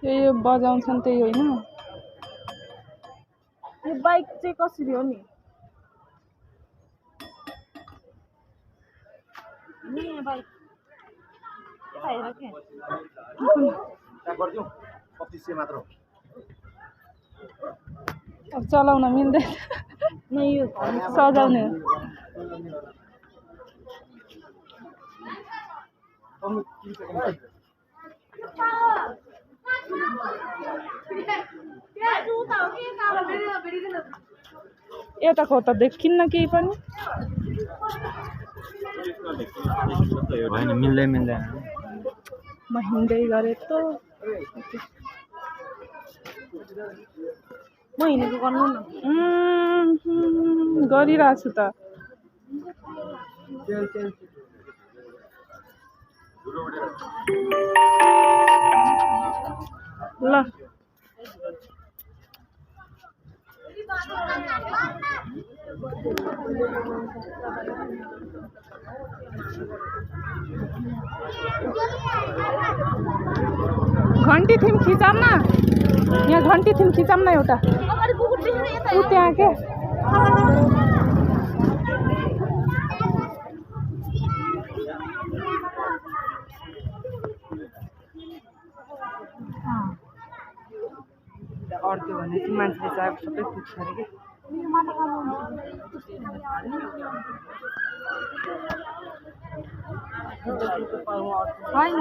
यो बजाउँछन् त्यही होइन यो बाइक चाहिँ कसरी हो नि बाइक अब चलाउन मिल्दैन सजाउने यताको त देखिन्न केही पनि मिल्दैन म हिँड्दै गरे त म हिँडेको गर्नु न गरिरहेको छु त ल घन्टी थिम खिचाम न यहाँ घन्टी थिम खिचाम न एउटा ऊ त्यहाँ के अड्क्यो भने चाहिँ मान्छेले चाहिँ सबै पुग्छ अरे कि होइन